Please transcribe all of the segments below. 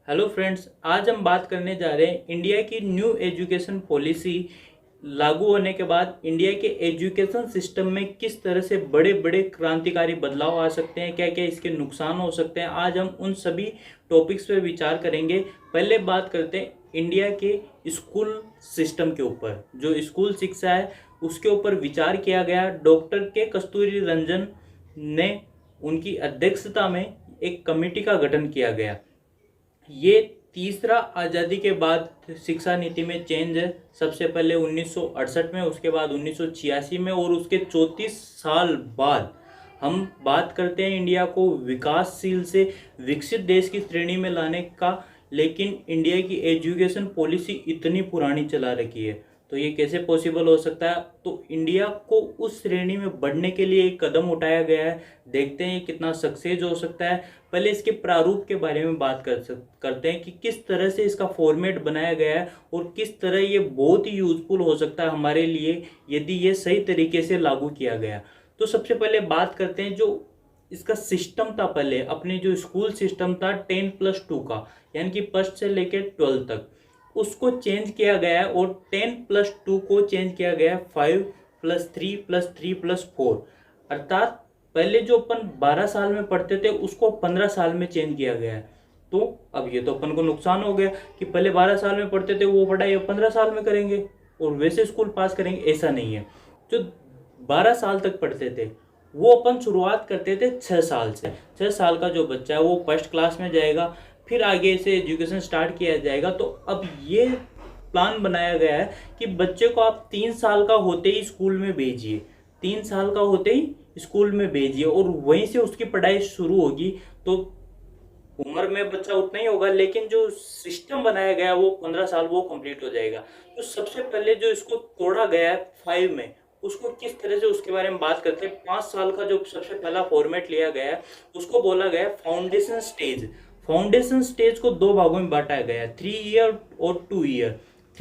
Hello friends, आज हम बात करने जा रहे हैं इंडिया की न्यू एजुकेशन पॉलिसी लागू होने के बाद इंडिया के एजुकेशन सिस्टम में किस तरह से बड़े बड़े क्रांतिकारी बदलाव आ सकते हैं, क्या क्या इसके नुकसान हो सकते हैं। आज हम उन सभी टॉपिक्स पे विचार करेंगे। पहले बात करते हैं इंडिया के स्कूल सिस्टम के ऊपर। जो स्कूल शिक्षा है उसके ऊपर विचार किया गया। डॉक्टर के कस्तूरी रंजन ने उनकी अध्यक्षता में एक कमेटी का गठन किया गया। ये तीसरा आज़ादी के बाद शिक्षा नीति में चेंज है। सबसे पहले 1968 में, उसके बाद 1986 में, और उसके 34 साल बाद हम बात करते हैं इंडिया को विकासशील से विकसित देश की श्रेणी में लाने का। लेकिन इंडिया की एजुकेशन पॉलिसी इतनी पुरानी चला रखी है, तो ये कैसे पॉसिबल हो सकता है। तो इंडिया को उस श्रेणी में बढ़ने के लिए एक कदम उठाया गया है। देखते हैं कितना सक्सेस हो सकता है। पहले इसके प्रारूप के बारे में बात करते हैं कि किस तरह से इसका फॉर्मेट बनाया गया है और किस तरह ये बहुत ही यूजफुल हो सकता है हमारे लिए यदि ये सही तरीके से लागू किया गया। तो सबसे पहले बात करते हैं जो इसका सिस्टम था। पहले अपने जो स्कूल सिस्टम था 10+2 का, यानी कि फर्स्ट से लेकर 12 तक, उसको चेंज किया गया है और 10+2 को चेंज किया गया है 5+3+3+4। अर्थात पहले जो अपन 12 साल में पढ़ते थे उसको 15 साल में चेंज किया गया है। तो अब ये तो अपन को नुकसान हो गया कि पहले 12 साल में पढ़ते थे वो पढ़ाई अब 15 साल में करेंगे और वैसे स्कूल पास करेंगे। ऐसा नहीं है। जो 12 साल तक पढ़ते थे वो अपन शुरुआत करते थे 6 साल से। 6 साल का जो बच्चा है वो फर्स्ट क्लास में जाएगा, फिर आगे से एजुकेशन स्टार्ट किया जाएगा। तो अब ये प्लान बनाया गया है कि बच्चे को आप 3 साल का होते ही स्कूल में भेजिए। 3 साल का होते ही स्कूल में भेजिए और वहीं से उसकी पढ़ाई शुरू होगी। तो उम्र में बच्चा उतना ही होगा, लेकिन जो सिस्टम बनाया गया है वो 15 साल वो कंप्लीट हो जाएगा। तो सबसे पहले जो इसको तोड़ा गया है 5 में, उसको किस तरह से, उसके बारे में बात करते हैं। 5 साल का जो सबसे पहला फॉर्मेट लिया गया है उसको बोला गया है फाउंडेशन स्टेज। फाउंडेशन स्टेज को 2 भागों में बांटा गया है, 3 ईयर और 2 ईयर।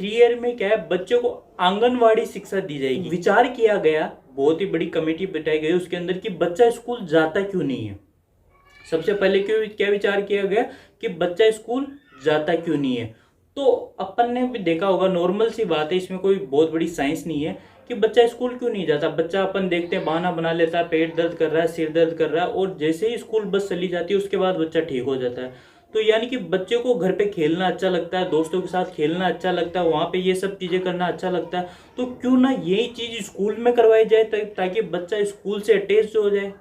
3 ईयर में क्या है, बच्चे को आंगनवाड़ी शिक्षा दी जाएगी। विचार किया गया, बहुत ही बड़ी कमेटी बिठाई गई उसके अंदर, कि बच्चा स्कूल जाता क्यों नहीं है। सबसे पहले क्यों क्या विचार किया गया कि बच्चा स्कूल जाता क्यों नहीं है। तो अपन ने भी देखा होगा, नॉर्मल सी बात है, इसमें कोई बहुत बड़ी साइंस नहीं है कि बच्चा स्कूल क्यों नहीं जाता। बच्चा अपन देखते हैं बहाना बना लेता है, पेट दर्द कर रहा है, सिर दर्द कर रहा है, और जैसे ही स्कूल बस चली जाती है उसके बाद बच्चा ठीक हो जाता है। तो यानी कि बच्चे को घर पे खेलना अच्छा लगता है, दोस्तों के साथ खेलना अच्छा लगता है, वहाँ पे ये सब चीज़ें करना अच्छा लगता है। तो क्यों ना यही चीज़ स्कूल में करवाई जाए ताकि बच्चा स्कूल से अटैच हो जाए।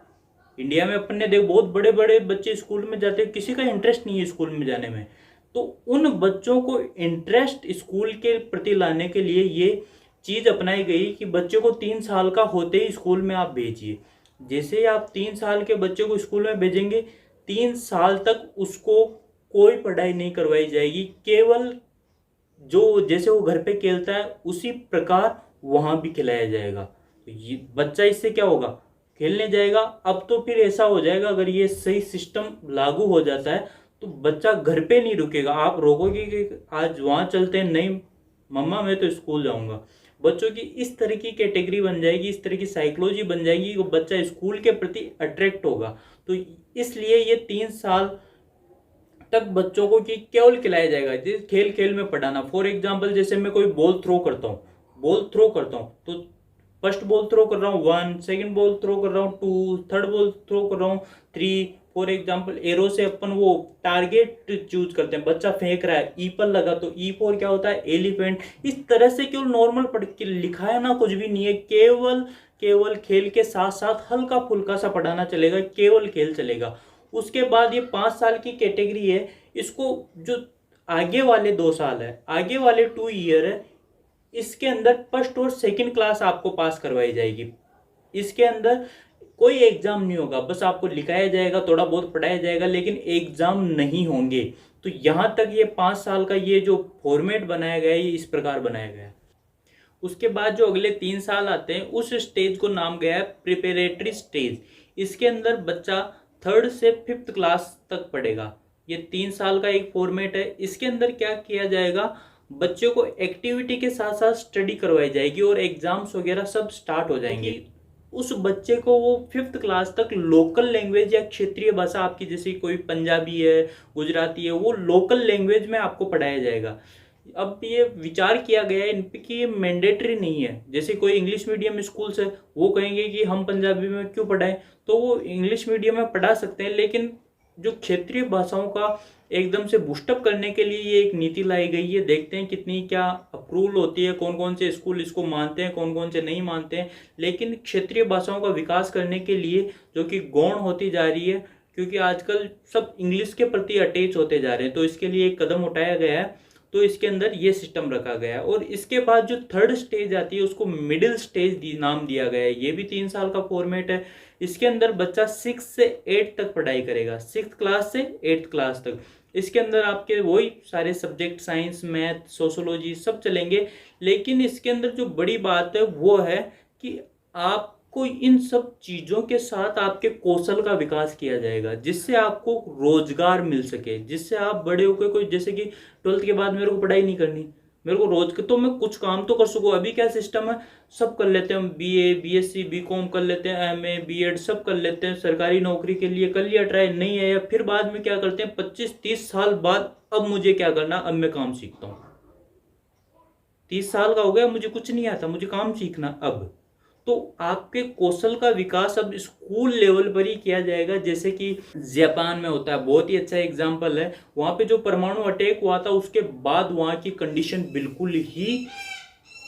इंडिया में अपन ने देख बहुत बड़े बड़े बच्चे स्कूल में जाते हैं, किसी का इंटरेस्ट नहीं है स्कूल में जाने में। तो उन बच्चों को इंटरेस्ट स्कूल के प्रति लाने के लिए ये चीज़ अपनाई गई कि बच्चे को 3 साल का होते ही स्कूल में आप भेजिए। जैसे ही आप 3 साल के बच्चे को स्कूल में भेजेंगे, 3 साल तक उसको कोई पढ़ाई नहीं करवाई जाएगी। केवल जो जैसे वो घर पे खेलता है उसी प्रकार वहाँ भी खिलाया जाएगा। तो ये बच्चा इससे क्या होगा, खेलने जाएगा। अब तो फिर ऐसा हो जाएगा, अगर ये सही सिस्टम लागू हो जाता है तो बच्चा घर पे नहीं रुकेगा। आप रोकोगे कि आज वहाँ चलते हैं, नहीं मम्मा मैं तो स्कूल जाऊँगा। बच्चों की इस तरह की कैटेगरी बन जाएगी, इस तरह की साइकोलॉजी बन जाएगी कि बच्चा स्कूल के प्रति अट्रैक्ट होगा। तो इसलिए ये 3 साल तक बच्चों को कि केवल खिलाया जाएगा, जैसे खेल खेल में पढ़ाना। फॉर एग्जाम्पल, जैसे मैं कोई बॉल थ्रो करता हूँ, तो फर्स्ट बॉल थ्रो कर रहा हूँ 1, सेकंड बॉल थ्रो कर रहा हूँ 2, थर्ड बॉल थ्रो कर रहा हूँ 3। फॉर एग्जाम्पल, एरो से अपन वो टारगेट चूज करते हैं। बच्चा फेंक रहा है, ई पर लगा तो ई फॉर क्या होता है, एलिफेंट। इस तरह से केवल नॉर्मल पढ़ के लिखा है ना, कुछ भी नहीं है। केवल केवल खेल के साथ साथ हल्का फुल्का सा पढ़ाना चलेगा, केवल खेल चलेगा। उसके बाद ये 5 साल की कैटेगरी है, इसको जो आगे वाले 2 साल है, आगे वाले 2 ईयर है, इसके अंदर फर्स्ट और सेकंड क्लास आपको पास करवाई जाएगी। इसके अंदर कोई एग्जाम नहीं होगा, बस आपको लिखाया जाएगा, थोड़ा बहुत पढ़ाया जाएगा, लेकिन एग्जाम नहीं होंगे। तो यहाँ तक ये 5 साल का ये जो फॉर्मेट बनाया गया है ये इस प्रकार बनाया गया है। उसके बाद जो अगले 3 साल आते हैं उस स्टेज को नाम गया है प्रिपरेटरी स्टेज। इसके अंदर बच्चा 3rd से 5th क्लास तक पढ़ेगा। ये 3 साल का एक फॉर्मेट है। इसके अंदर क्या किया जाएगा, बच्चे को एक्टिविटी के साथ साथ स्टडी करवाई जाएगी और एग्जाम्स वगैरह सब स्टार्ट हो जाएंगे। उस बच्चे को वो 5th क्लास तक लोकल लैंग्वेज या क्षेत्रीय भाषा आपकी, जैसे कोई पंजाबी है, गुजराती है, वो लोकल लैंग्वेज में आपको पढ़ाया जाएगा। अब ये विचार किया गया है इन पे कि ये मैंडेटरी नहीं है। जैसे कोई इंग्लिश मीडियम स्कूल्स है, वो कहेंगे कि हम पंजाबी में क्यों पढ़ाएं, तो वो इंग्लिश मीडियम में पढ़ा सकते हैं, लेकिन जो क्षेत्रीय भाषाओं का एकदम से बूस्टअप करने के लिए ये एक नीति लाई गई है। देखते हैं कितनी क्या अप्रूवल होती है, कौन कौन से स्कूल इसको मानते हैं, कौन कौन से नहीं मानते हैं। लेकिन क्षेत्रीय भाषाओं का विकास करने के लिए, जो कि गौण होती जा रही है, क्योंकि आजकल सब इंग्लिश के प्रति अटैच होते जा रहे हैं, तो इसके लिए एक कदम उठाया गया है। तो इसके अंदर ये सिस्टम रखा गया है। और इसके बाद जो थर्ड स्टेज आती है उसको मिडिल स्टेज नाम दिया गया है। ये भी 3 साल का फॉर्मेट है। इसके अंदर बच्चा 6 से 8 तक पढ़ाई करेगा, 6th क्लास से 8th क्लास तक। इसके अंदर आपके वही सारे सब्जेक्ट, साइंस, मैथ, सोशोलॉजी सब चलेंगे। लेकिन इसके अंदर जो बड़ी बात है वो है कि आपको इन सब चीज़ों के साथ आपके कौशल का विकास किया जाएगा, जिससे आपको रोजगार मिल सके, जिससे आप बड़े होकर कोई, जैसे कि 12th के बाद मेरे को पढ़ाई नहीं करनी, मेरे को रोज तो मैं कुछ काम तो कर सकूँ। अभी क्या सिस्टम है, सब कर लेते हैं हम, BA, BSc, BCom कर लेते हैं, MA, B.Ed सब कर लेते हैं, सरकारी नौकरी के लिए कर लिया ट्राई, नहीं है, या फिर बाद में क्या करते हैं 25-30 साल बाद, अब मुझे क्या करना, अब मैं काम सीखता हूँ। 30 साल का हो गया, मुझे कुछ नहीं आता, मुझे काम सीखना। अब तो आपके कौशल का विकास अब स्कूल लेवल पर ही किया जाएगा, जैसे कि जापान में होता है। बहुत ही अच्छा एग्जाम्पल है। वहाँ पे जो परमाणु अटैक हुआ था उसके बाद वहाँ की कंडीशन बिल्कुल ही,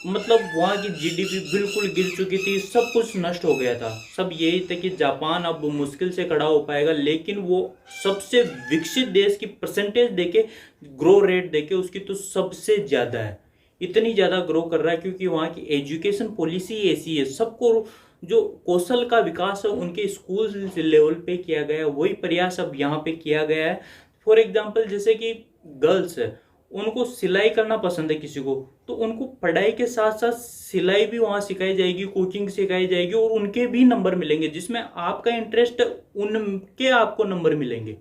मतलब वहाँ की GDP बिल्कुल गिर चुकी थी, सब कुछ नष्ट हो गया था। सब यही था कि जापान अब मुश्किल से खड़ा हो पाएगा, लेकिन वो सबसे विकसित देश की परसेंटेज देके, ग्रो रेट देके उसकी तो सबसे ज़्यादा है, इतनी ज़्यादा ग्रो कर रहा है, क्योंकि वहाँ की एजुकेशन पॉलिसी ऐसी है। सबको जो कौशल का विकास है उनके स्कूल लेवल पे किया गया है, वही प्रयास अब यहाँ पे किया गया है। फॉर एग्जांपल, जैसे कि गर्ल्स है, उनको सिलाई करना पसंद है किसी को, तो उनको पढ़ाई के साथ साथ सिलाई भी वहाँ सिखाई जाएगी, कुकिंग सिखाई जाएगी, और उनके भी नंबर मिलेंगे। जिसमें आपका इंटरेस्ट है उनके आपको नंबर मिलेंगे।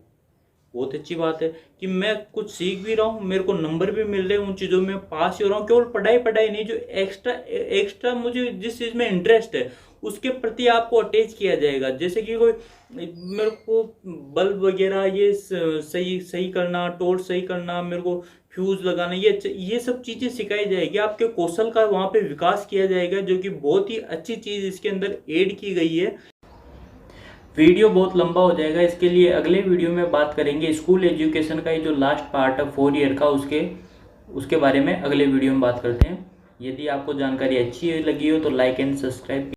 बहुत अच्छी बात है कि मैं कुछ सीख भी रहा हूँ, मेरे को नंबर भी मिल रहे हैं, उन चीज़ों में पास ही हो रहा हूँ। केवल पढ़ाई नहीं, जो एक्स्ट्रा मुझे जिस चीज़ में इंटरेस्ट है उसके प्रति आपको अटैच किया जाएगा। जैसे कि कोई मेरे को बल्ब वगैरह ये सही करना, टॉर्च सही करना, मेरे को फ्यूज लगाना, ये सब चीज़ें सिखाई जाएगी। आपके कौशल का वहाँ पे विकास किया जाएगा, जो कि बहुत ही अच्छी चीज़ इसके अंदर ऐड की गई है। वीडियो बहुत लंबा हो जाएगा, इसके लिए अगले वीडियो में बात करेंगे स्कूल एजुकेशन का। ये जो लास्ट पार्ट है 4 ईयर का, उसके बारे में अगले वीडियो में बात करते हैं। यदि आपको जानकारी अच्छी लगी हो तो लाइक एंड सब्सक्राइब